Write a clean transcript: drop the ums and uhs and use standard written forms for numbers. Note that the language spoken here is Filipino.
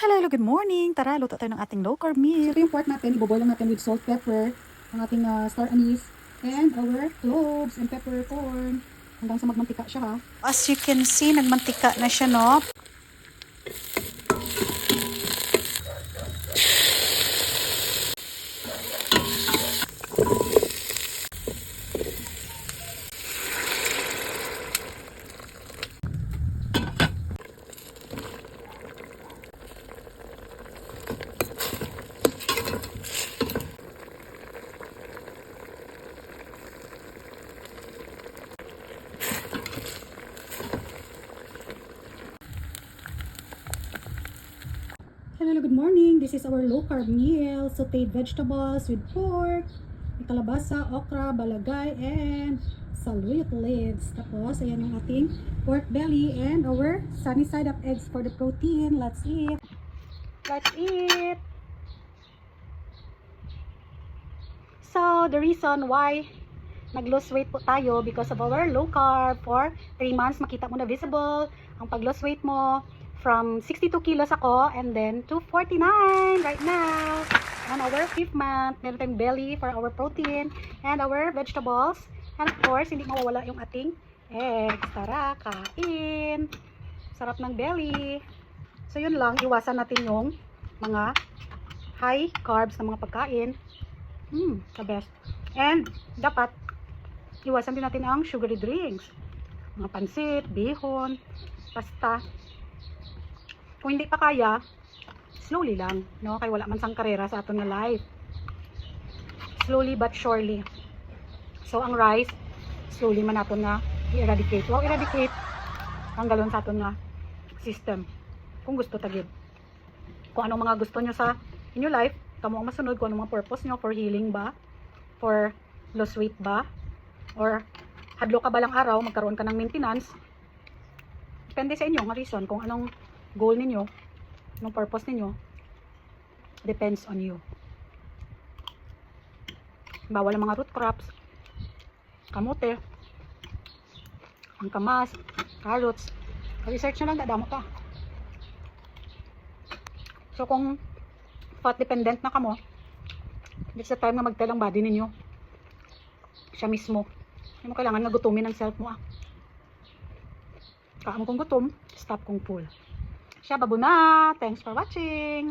Hello, good morning. Tara, luto tayo ng ating low carb meal. Ito yung pork natin, iboboil lang natin with salt, pepper, ang ating star anise, and our cloves and peppercorn. Hanggang sa magmantika siya ha. As you can see, nagmantika na siya, no? Hello, good morning. This is our low carb meal. Sauteed vegetables with pork, may kalabasa, okra, balagay, and saluyot leaves. Tapos, ayan yung ating pork belly and our sunny side up eggs for the protein. Let's eat. Let's eat. So, the reason why nag-lose weight po tayo because of our low carb for 3 months. Makita mo na visible ang pag-lose weight mo. From 62 kilos ako and then to 49 right now. On our 5th month, meron tayong belly for our protein and our vegetables. And of course, hindi mawawala yung ating eggs. Tara, kain. Sarap ng belly. So yun lang, iwasan natin yung mga high carbs na mga pagkain. The best. And dapat iwasan din natin ang sugary drinks. Mga pansit, bihon, pasta. Kung hindi pa kaya, slowly lang, no? Kaya wala man sang karera sa aton na life. Slowly but surely. So ang rice, slowly man naton nga i-eradicate. Wow, eradicate ang galon sa aton nga system. Kung gusto tagid. Kung anong mga gusto nyo sa inyo life, kamo ang masunod kung anong mga purpose nyo for healing ba, for loss weight ba, or hadlo ka ba lang araw, magkaroon ka ng maintenance. Depende sa inyo ang reason kung anong goal ninyo, anong purpose ninyo, depends on you. Bawal ang mga root crops, kamote, ang kamas, carrots. Research nyo lang, dadamo pa. So kung fat dependent na kamo, it's the time na mag-tell ang body ninyo siya mismo. Hindi mo kailangan na gutumin ang self mo. Kaam kong gutom, stop kong full. Siya, babo na. Thanks for watching.